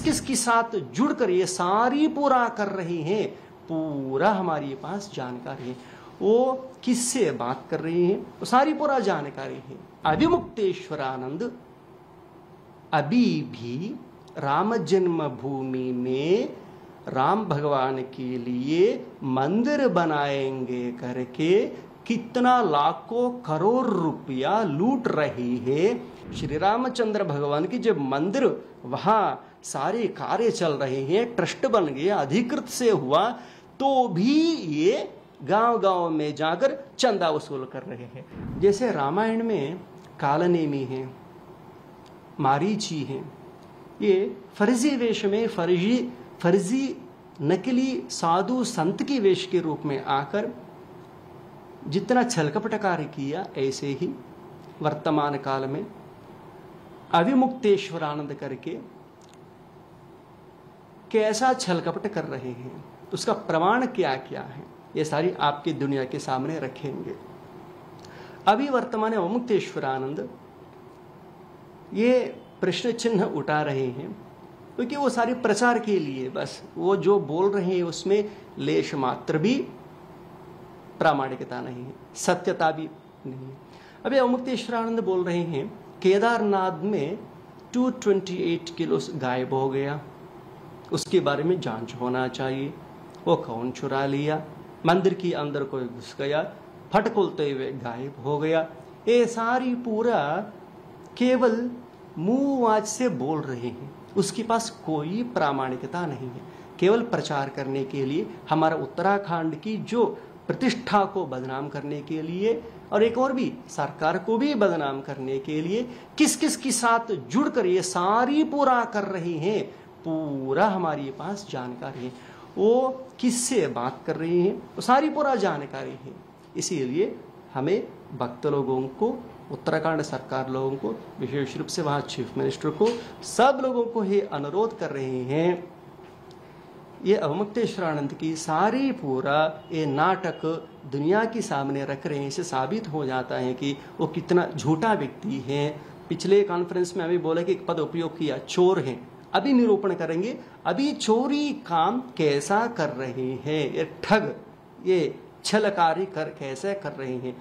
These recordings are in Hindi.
किस के साथ जुड़कर ये सारी पूरा कर रहे हैं, पूरा हमारे पास जानकारी है। वो किससे बात कर रहे हैं, वो सारी पूरा जानकारी है। अभिमुक्तेश्वरानंद अभी भी राम जन्मभूमि में राम भगवान के लिए मंदिर बनाएंगे करके कितना लाखों करोड़ रुपया लूट रही है। श्री रामचंद्र भगवान की जब मंदिर वहां सारे कार्य चल रहे हैं, ट्रस्ट बन गया, अधिकृत से हुआ, तो भी ये गांव गांव में जाकर चंदा वसूल कर रहे हैं। जैसे रामायण में कालनेमी है, मारीची है, ये फर्जी वेश में फर्जी नकली साधु संत की वेश के रूप में आकर जितना छलकपट कार्य किया, ऐसे ही वर्तमान काल में अभिमुक्तेश्वरानंद करके कैसा छलकपट कर रहे हैं, उसका प्रमाण क्या क्या है, ये सारी आपकी दुनिया के सामने रखेंगे। अभी वर्तमान अवमुक्तेश्वरानंद ये प्रश्न चिन्ह उठा रहे हैं क्योंकि वो सारी प्रचार के लिए, बस वो जो बोल रहे हैं उसमें लेश मात्र भी प्रामाणिकता नहीं है, सत्यता भी नहीं है। अभी अवमुक्तेश्वरानंद बोल रहे हैं केदारनाथ में 228 किलो गायब हो गया, उसके बारे में जांच होना चाहिए। वो कौन चुरा लिया, मंदिर के अंदर कोई घुस गया, फट खोलते हुए गायब हो गया, ये सारी पूरा केवल मुंह से बोल रहे हैं, उसके पास कोई प्रामाणिकता नहीं है। केवल प्रचार करने के लिए, हमारा उत्तराखंड की जो प्रतिष्ठा को बदनाम करने के लिए, और एक और भी सरकार को भी बदनाम करने के लिए किस किस के साथ जुड़कर ये सारी पूरा कर रहे हैं, पूरा हमारे पास जानकारी है। वो किससे बात कर रहे हैं, वो सारी पूरा जानकारी है। इसीलिए हमें भक्त लोगों को, उत्तराखंड सरकार लोगों को, विशेष रूप से वहाँ चीफ मिनिस्टर को, सब लोगों को ये अनुरोध कर रहे हैं, ये अवमुक्तेश्वरानंद की सारी पूरा ये नाटक दुनिया के सामने रख रहे हैं। इससे साबित हो जाता है कि वो कितना झूठा व्यक्ति है। पिछले कॉन्फ्रेंस में अभी बोला कि एक पद उपयोग किया, चोर हैं। अभी निरूपण करेंगे अभी चोरी काम कैसा कर रहे हैं, ये ठग, ये छलकारी कर कैसे कर रहे हैं।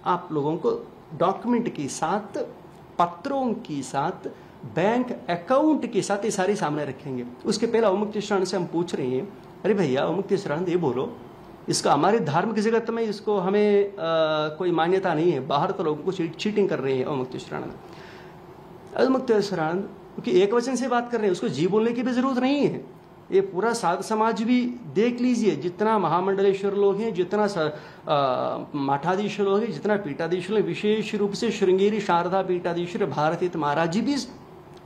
आप लोगों को डॉक्यूमेंट के साथ, पत्रों के साथ, बैंक अकाउंट के साथ ये सारी सामने रखेंगे। उसके पहले अवमुक्तेश्वरानंद से हम पूछ रहे हैं, अरे भैया अवमुक्तेश्वरानंद ये बोलो, इसका हमारे धार्मिक जगत में इसको हमें कोई मान्यता नहीं है, बाहर तो लोगों को चीटिंग कर रहे हैं अवमुक्तेश्वरानंद। अवमुक्तेश्वरानंद क्योंकि एक वचन से बात कर रहे हैं, उसको जी बोलने की भी जरूरत नहीं है। ये पूरा साध समाज भी देख लीजिए, जितना महामंडलेश्वर लोग हैं, जितना मठाधीश्वर लोग हैं, जितना पीठाधीश्वर लोग, विशेष रूप से श्रृंगेरी शारदा पीठाधीश्वर भारतीय महाराज जी भी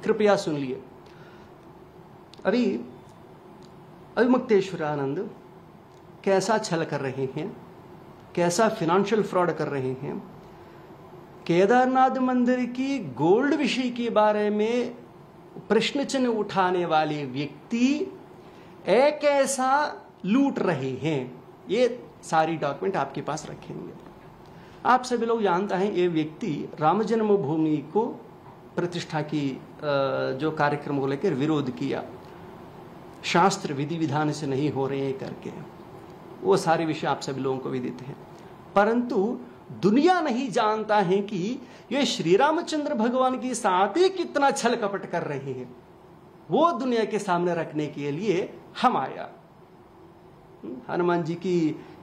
कृपया सुन लिए। अभी अवमुक्तेश्वरानंद कैसा छल कर रहे हैं, कैसा फाइनेंशियल फ्रॉड कर रहे हैं। केदारनाथ मंदिर की गोल्ड विषय के बारे में प्रश्न चिन्ह उठाने वाले व्यक्ति एक ऐसा लूट रहे हैं, ये सारी डॉक्यूमेंट आपके पास रखेंगे। आप सभी लोग जानते हैं ये व्यक्ति राम जन्मभूमि को प्रतिष्ठा की जो कार्यक्रम को लेकर विरोध किया, शास्त्र विधि विधान से नहीं हो रहे हैं करके, वो सारे विषय आप सभी लोगों को विदित हैं। परंतु दुनिया नहीं जानता है कि ये श्री रामचंद्र भगवान के साथ ही कितना छल कपट कर रहे हैं। वो दुनिया के सामने रखने के लिए हम आया। हनुमान जी की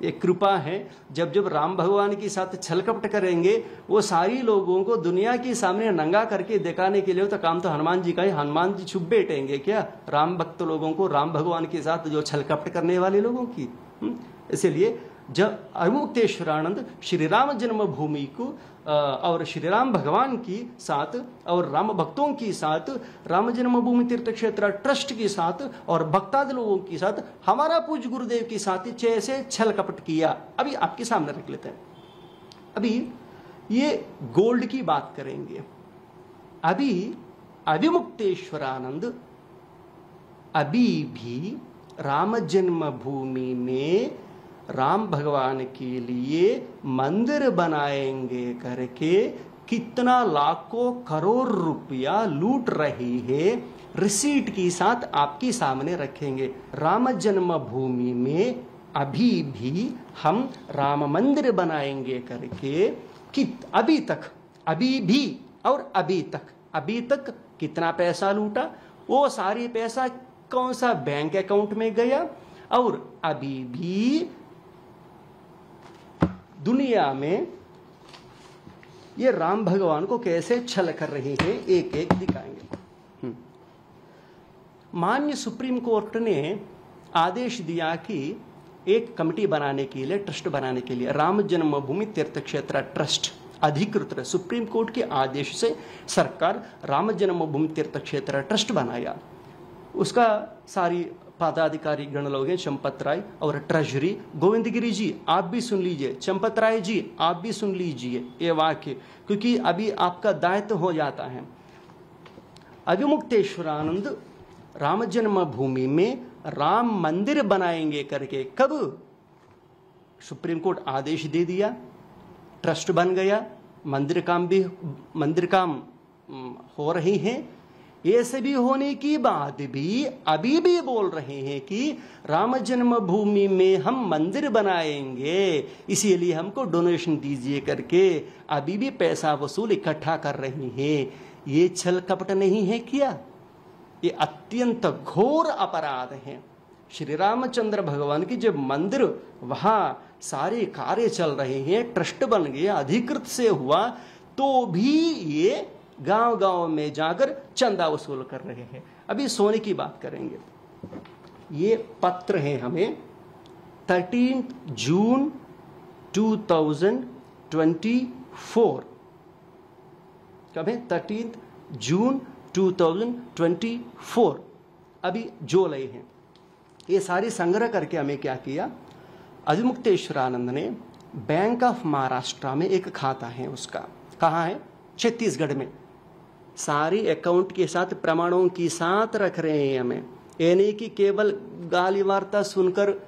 एक कृपा है, जब जब राम भगवान के साथ छल कपट करेंगे, वो सारी लोगों को दुनिया के सामने नंगा करके दिखाने के लिए, तो काम तो हनुमान जी का है। हनुमान जी छुप बैठेंगे क्या राम भक्त लोगों को, राम भगवान के साथ जो छल कपट करने वाले लोगों की। इसलिए जब अवमुक्तेश्वरानंद श्री राम जन्मभूमि को और श्री राम भगवान की साथ और राम भक्तों के साथ, राम जन्मभूमि तीर्थ क्षेत्र ट्रस्ट के साथ और भक्तादि लोगों के साथ, हमारा पूज्य गुरुदेव के साथ जैसे छल कपट किया, अभी आपके सामने रख लेते हैं। अभी ये गोल्ड की बात करेंगे। अभी अवमुक्तेश्वरानंद अभी भी राम जन्मभूमि में राम भगवान के लिए मंदिर बनाएंगे करके कितना लाखों करोड़ रुपया लूट रही है। रिसीट के साथ आपके सामने रखेंगे। राम जन्मभूमि में अभी भी हम राम मंदिर बनाएंगे करके अभी भी और अभी तक कितना पैसा लूटा, वो सारी पैसा कौन सा बैंक अकाउंट में गया, और अभी भी दुनिया में ये राम भगवान को कैसे छल कर रहे हैं, एक एक दिखाएंगे। माननीय सुप्रीम कोर्ट ने आदेश दिया कि एक कमेटी बनाने के लिए, ट्रस्ट बनाने के लिए, राम जन्मभूमि तीर्थ क्षेत्र ट्रस्ट अधिकृत सुप्रीम कोर्ट के आदेश से सरकार राम जन्मभूमि तीर्थ क्षेत्र ट्रस्ट बनाया। उसका सारी पदाधिकारी गण लोग हैं, चंपत राय और ट्रेजरी गोविंदगिरी जी, आप भी सुन लीजिए, चंपत राय जी आप भी सुन लीजिए ये वाक्य, क्योंकि अभी आपका दायित्व हो जाता है। अभिमुक्तेश्वरानंद राम जन्मभूमि में राम मंदिर बनाएंगे करके कब सुप्रीम कोर्ट आदेश दे दिया, ट्रस्ट बन गया, मंदिर काम हो रही हैं। ये सभी होने की बाद भी अभी भी बोल रहे हैं कि राम जन्मभूमि में हम मंदिर बनाएंगे, इसीलिए हमको डोनेशन दीजिए करके अभी भी पैसा वसूल इकट्ठा कर रहे हैं। ये छल कपट नहीं है क्या? ये अत्यंत घोर अपराध है। श्री रामचंद्र भगवान की जब मंदिर वहां सारे कार्य चल रहे हैं, ट्रस्ट बन गया, अधिकृत से हुआ, तो भी ये गांव-गांव में जाकर चंदा वसूल कर रहे हैं। अभी सोने की बात करेंगे। ये पत्र है हमें 13 जून 2024, कब है? 13 जून 2024, अभी जुलाई है। ये सारी संग्रह करके हमें क्या किया, अभिमुक्तेश्वरानंद ने बैंक ऑफ महाराष्ट्र में एक खाता है उसका, कहाँ है? छत्तीसगढ़ में। सारी अकाउंट के साथ प्रमाणों के साथ रख रहे हैं हमें, ये नहीं कि केवल गाली वार्ता सुनकर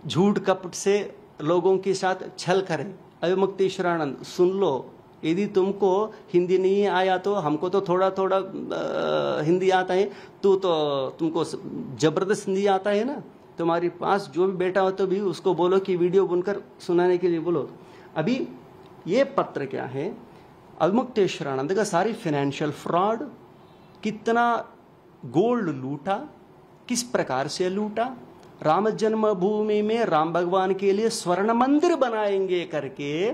झूठ कपट से लोगों के साथ छल करें। अभिमुक्तेश्वरानंद सुन लो, यदि तुमको हिंदी नहीं आया तो हमको तो थोड़ा थोड़ा हिंदी आता है, तो तुमको जबरदस्त हिंदी आता है ना, तुम्हारे पास जो भी बेटा हो तो भी उसको बोलो कि वीडियो बुनकर सुनाने के लिए बोलो। अभी ये पत्र क्या है, अभिमुक्तेश्वरानंद का सारी फाइनेंशियल फ्रॉड, कितना गोल्ड लूटा, किस प्रकार से लूटा, राम जन्मभूमि में राम भगवान के लिए स्वर्ण मंदिर बनाएंगे करके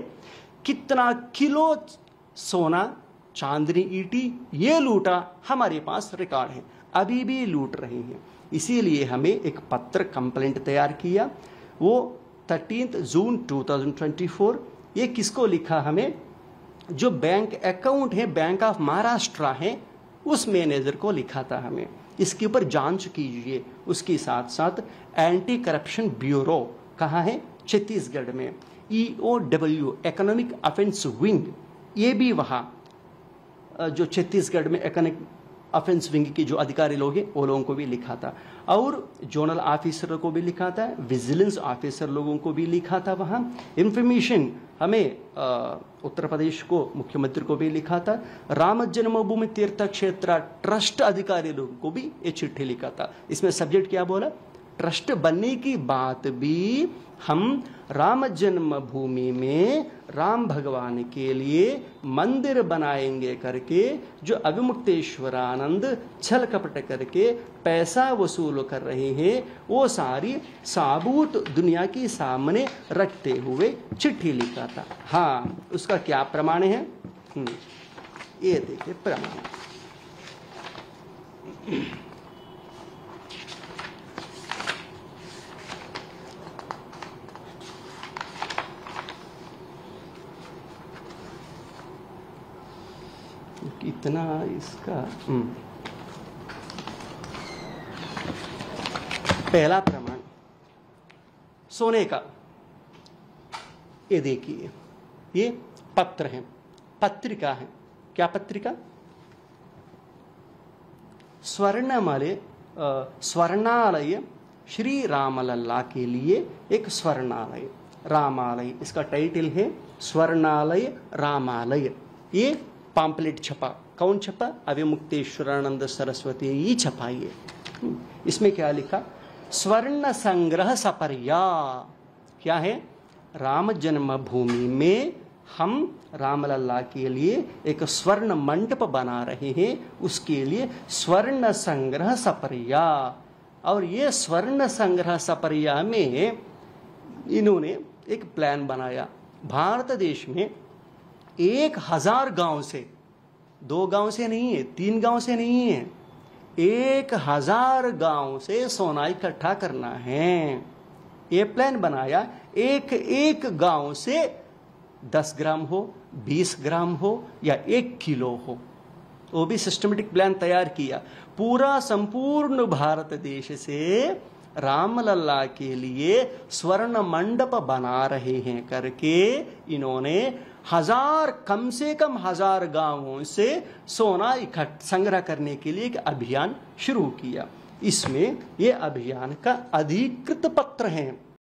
कितना किलो सोना चांदनी ईटी ये लूटा, हमारे पास रिकॉर्ड है, अभी भी लूट रहे हैं। इसीलिए हमें एक पत्र कंप्लेंट तैयार किया, वो 13 जून 2024। ये किसको लिखा हमें? जो बैंक अकाउंट है, बैंक ऑफ महाराष्ट्र है, उस मैनेजर को लिखा था हमें। इसके ऊपर जांच कीजिए। उसके साथ साथ एंटी करप्शन ब्यूरो कहाँ है? छत्तीसगढ़ में। EOW इकोनॉमिक ऑफेंस विंग, ये भी वहाँ जो छत्तीसगढ़ में इकोनॉमिक ऑफेंस विंग के जो अधिकारी लोग हैं वो लोगों को भी लिखा था, और जोनल ऑफिसर को भी लिखा था, विजिलेंस ऑफिसर लोगों को भी लिखा था। वहाँ इंफॉर्मेशन हमें उत्तर प्रदेश को मुख्यमंत्री को भी लिखा था, राम जन्मभूमि तीर्थ क्षेत्र ट्रस्ट अधिकारी लोगों को भी ये चिट्ठी लिखा था। इसमें सब्जेक्ट क्या बोला? ट्रस्ट बनने की बात भी हम राम जन्मभूमि में राम भगवान के लिए मंदिर बनाएंगे करके जो अभिमुक्तेश्वरानंद छल कपट करके पैसा वसूल कर रहे हैं, वो सारी साबूत दुनिया के सामने रखते हुए चिट्ठी लिखा था। हाँ, उसका क्या प्रमाण है? ये देखिए प्रमाण। कितना इसका पहला प्रमाण सोने का, ये देखिए, ये पत्र है, पत्रिका है। क्या पत्रिका? स्वर्णालय श्री रामलल्ला के लिए एक स्वर्णालय, रामालय, इसका टाइटल है स्वर्णालय रामालय। ये पॉम्पलेट छपा कौन छपा? अविमुक्तेश्वरानंद सरस्वती ही छपा ये। इसमें क्या लिखा? स्वर्ण संग्रह सपर्या। क्या है? राम जन्मभूमि में हम रामलला के लिए एक स्वर्ण मंडप बना रहे हैं, उसके लिए स्वर्ण संग्रह सपर्या। और ये स्वर्ण संग्रह सपर्या में इन्होंने एक प्लान बनाया। भारत देश में 1000 गांव से, 2 गांव से नहीं है, 3 गांव से नहीं है, 1000 गांव से सोना इकट्ठा करना है। ये प्लान बनाया। एक एक गांव से 10 ग्राम हो, 20 ग्राम हो या 1 किलो हो, वो भी सिस्टमेटिक प्लान तैयार किया। पूरा संपूर्ण भारत देश से रामलला के लिए स्वर्ण मंडप बना रहे हैं करके इन्होंने कम से कम 1000 गांवों से सोना संग्रह करने के लिए एक अभियान शुरू किया। इसमें ये अभियान का अधिकृत पत्र है।